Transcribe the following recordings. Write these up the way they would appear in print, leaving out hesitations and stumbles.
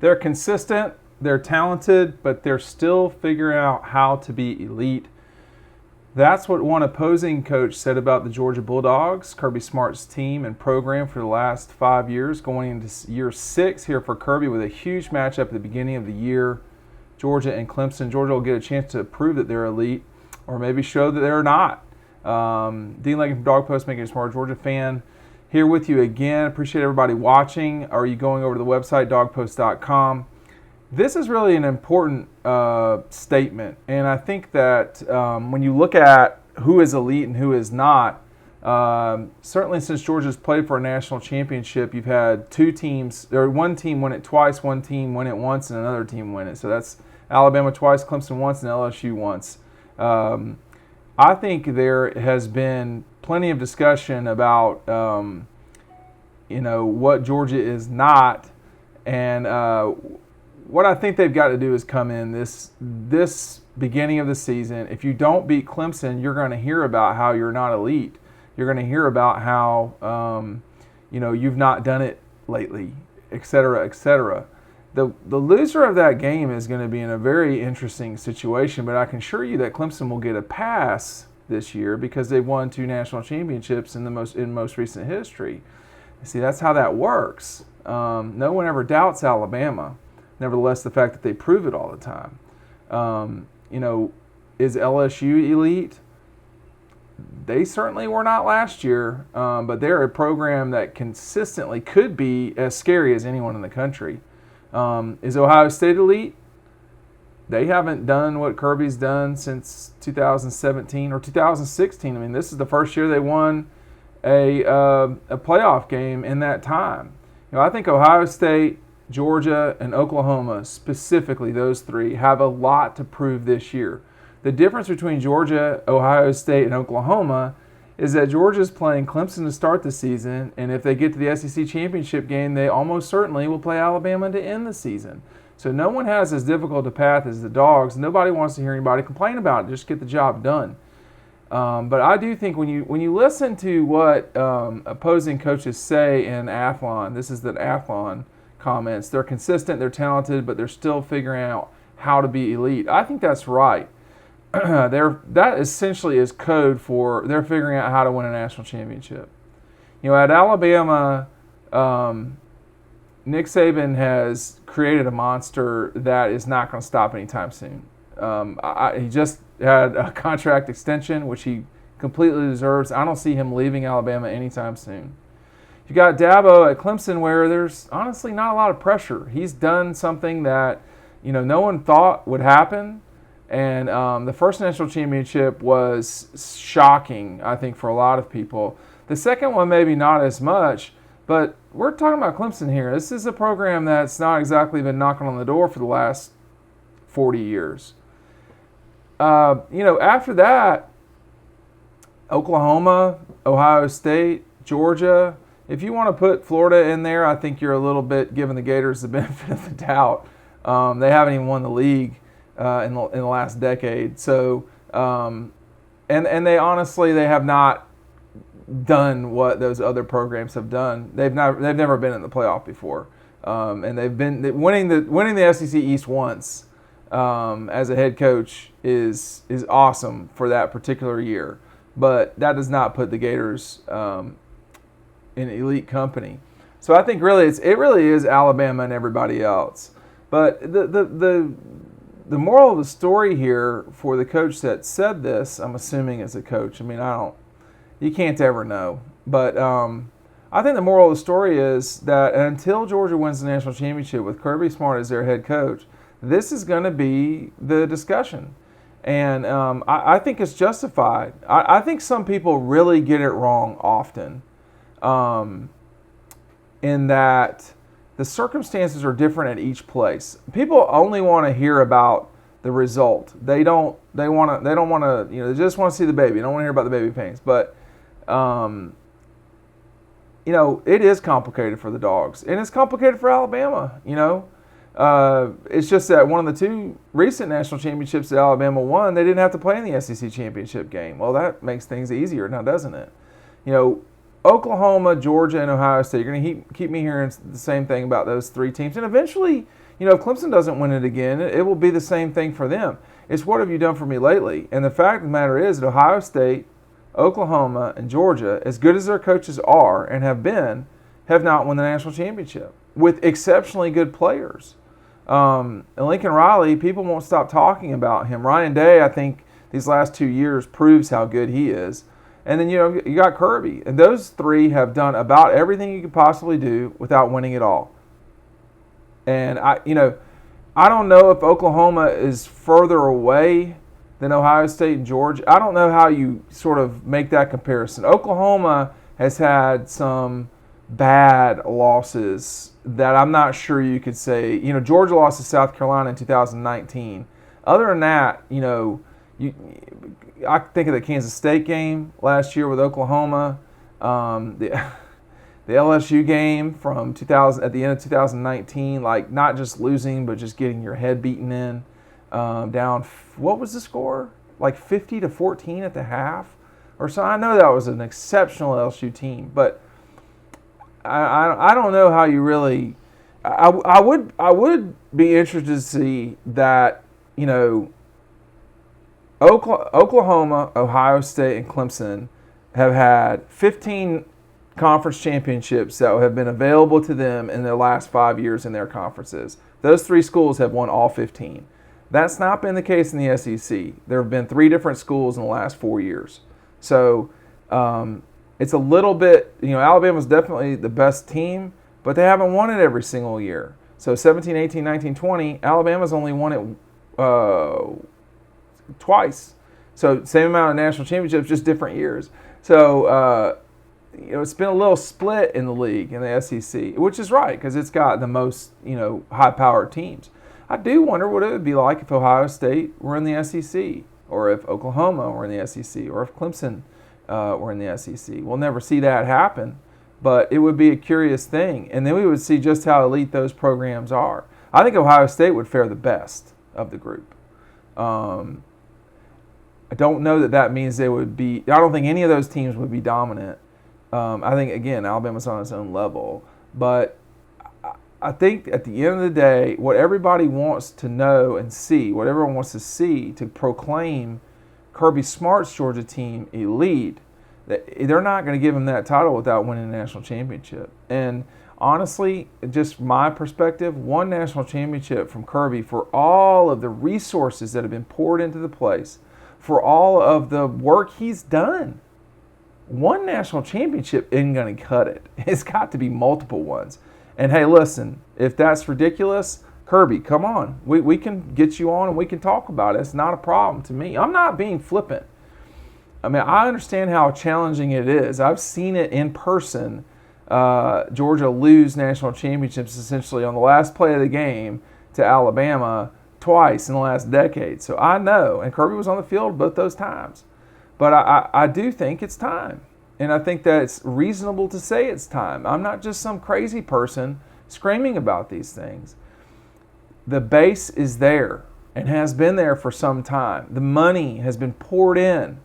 They're consistent, they're talented, but they're still figuring out how to be elite. That's what one opposing coach said about the Georgia Bulldogs, Kirby Smart's team and program for the last 5 years, going into year 6 here for Kirby with a huge matchup at the beginning of the year. Georgia and Clemson. Georgia will get a chance to prove that they're elite, or maybe show that they're not. Dean Leggett from Dog Post, making a smart Georgia fan, here with you again. Appreciate everybody watching. Are you going over to the website, dogpost.com? This is really an important statement, and I think that when you look at who is elite and who is not, certainly since Georgia's played for a national championship, you've had two teams, or one team win it twice, one team win it once, and another team win it. So that's Alabama twice, Clemson once, and LSU once. I think there has been plenty of discussion about what Georgia is not, and what I think they've got to do is come in this beginning of the season. If you don't beat Clemson, you're going to hear about how you're not elite. You're going to hear about how you've not done it lately, et cetera, et cetera. The loser of that game is going to be in a very interesting situation, but I can assure you that Clemson will get a pass this year because they've won 2 national championships in most recent history. See, that's how that works. No one ever doubts Alabama. Nevertheless, the fact that they prove it all the time. Is LSU elite? They certainly were not last year, but they're a program that consistently could be as scary as anyone in the country. Is Ohio State elite? They haven't done what Kirby's done since 2017 or 2016. I mean, this is the first year they won a playoff game in that time. I think Ohio State, Georgia, and Oklahoma, specifically those 3, have a lot to prove this year. The difference between Georgia, Ohio State, and Oklahoma is that Georgia's playing Clemson to start the season, and if they get to the SEC championship game, they almost certainly will play Alabama to end the season. So no one has as difficult a path as the Dogs. Nobody wants to hear anybody complain about it. Just get the job done. But I do think when you listen to what opposing coaches say in Athlon, this is the Athlon comments, they're consistent, they're talented, but they're still figuring out how to be elite. I think that's right. That essentially is code for they're figuring out how to win a national championship. At Alabama, Nick Saban has created a monster that is not going to stop anytime soon. He just had a contract extension, which he completely deserves. I don't see him leaving Alabama anytime soon. You got Dabo at Clemson, where there's honestly not a lot of pressure. He's done something that no one thought would happen, and the first national championship was shocking, I think, for a lot of people. The second one maybe not as much, but we're talking about Clemson here. This is a program that's not exactly been knocking on the door for the last 40 years. After that, Oklahoma, Ohio State, Georgia. If you want to put Florida in there, I think you're a little bit giving the Gators the benefit of the doubt. They haven't even won the league in the last decade. So, and they honestly have not done what those other programs have done. They've never been in the playoff before, and they've been winning the SEC East once as a head coach is awesome for that particular year. But that does not put the Gators in elite company. So I think it really is Alabama and everybody else. But the moral of the story here for the coach that said this, I'm assuming as a coach. I mean, you can't ever know. But I think the moral of the story is that until Georgia wins the national championship with Kirby Smart as their head coach, this is going to be the discussion. And I think it's justified. I think some people really get it wrong often. In that the circumstances are different at each place. People only want to hear about the result. They just want to see the baby. They don't want to hear about the baby pains. But it is complicated for the Dogs, and it's complicated for Alabama. It's just that one of the 2 recent national championships that Alabama won, they didn't have to play in the SEC championship game. Well, that makes things easier now, doesn't it? Oklahoma, Georgia, and Ohio State. You're going to keep me hearing the same thing about those three teams. And eventually, if Clemson doesn't win it again, it will be the same thing for them. It's what have you done for me lately? And the fact of the matter is that Ohio State, Oklahoma, and Georgia, as good as their coaches are and have been, have not won the national championship with exceptionally good players. And Lincoln Riley, people won't stop talking about him. Ryan Day, I think, these last 2 years proves how good he is. And then, you got Kirby. And those three have done about everything you could possibly do without winning it all. And, I don't know if Oklahoma is further away than Ohio State and Georgia. I don't know how you sort of make that comparison. Oklahoma has had some bad losses that I'm not sure you could say. Georgia lost to South Carolina in 2019. Other than that, I think of the Kansas State game last year with Oklahoma, the LSU game from 2000 at the end of 2019, like not just losing but just getting your head beaten in, down. What was the score? Like 50-14 at the half, or so. I know that was an exceptional LSU team, but I don't know how you really. I would be interested to see that Oklahoma, Ohio State, and Clemson have had 15 conference championships that have been available to them in their last 5 years in their conferences. Those three schools have won all 15. That's not been the case in the SEC. There have been 3 different schools in the last 4 years. So it's a little bit, Alabama's definitely the best team, but they haven't won it every single year. So 17, 18, 19, 20, Alabama's only won it twice. So same amount of national championships, just different years. So, it's been a little split in the league, in the SEC, which is right because it's got the most, high-powered teams. I do wonder what it would be like if Ohio State were in the SEC, or if Oklahoma were in the SEC, or if Clemson were in the SEC. We'll never see that happen, but it would be a curious thing. And then we would see just how elite those programs are. I think Ohio State would fare the best of the group. I don't know that means they would be – I don't think any of those teams would be dominant. I think, again, Alabama's on its own level. But I think at the end of the day, what everybody wants to know and see, what everyone wants to see to proclaim Kirby Smart's Georgia team elite, they're not going to give them that title without winning a national championship. And honestly, just my perspective, one national championship from Kirby for all of the resources that have been poured into the place, for all of the work he's done. One national championship isn't going to cut it. It's got to be multiple ones. And hey, listen, if that's ridiculous, Kirby, come on. We can get you on and we can talk about it. It's not a problem to me. I'm not being flippant. I mean, I understand how challenging it is. I've seen it in person. Georgia lose national championships essentially on the last play of the game to Alabama twice in the last decade. So I know, and Kirby was on the field both those times. But I do think it's time. And I think that it's reasonable to say it's time. I'm not just some crazy person screaming about these things. The base is there and has been there for some time. The money has been poured in.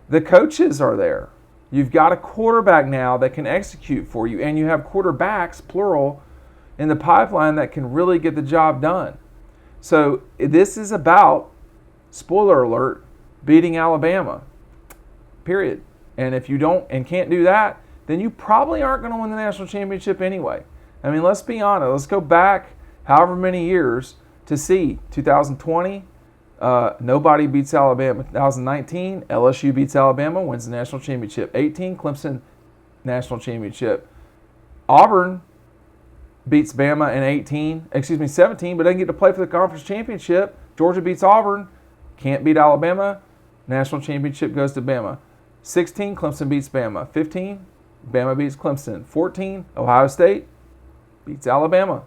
The coaches are there. You've got a quarterback now that can execute for you, and you have quarterbacks, plural, in the pipeline that can really get the job done. So this is about, spoiler alert, beating Alabama, period. And if you don't and can't do that, then you probably aren't going to win the national championship anyway. I mean, let's be honest. Let's go back however many years to see 2020, nobody beats Alabama. 2019, LSU beats Alabama, wins the national championship. 18, Clemson national championship. Auburn beats Bama in 17, but doesn't get to play for the conference championship. Georgia beats Auburn, can't beat Alabama, national championship goes to Bama. 16, Clemson beats Bama. 15, Bama beats Clemson. 14, Ohio State beats Alabama.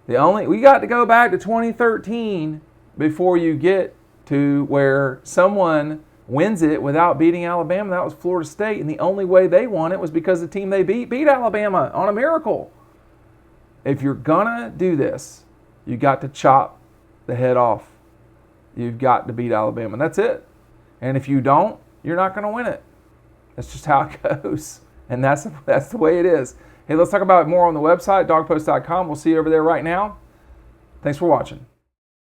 We got to go back to 2013 before you get to where someone wins it without beating Alabama. That was Florida State, and the only way they won it was because the team they beat Alabama on a miracle. If you're gonna do this, you got to chop the head off. You've got to beat Alabama. That's it. And if you don't, you're not going to win it. That's just how it goes. And that's the way it is. Hey, let's talk about it more on the website, dogpost.com. We'll see you over there right now. Thanks for watching.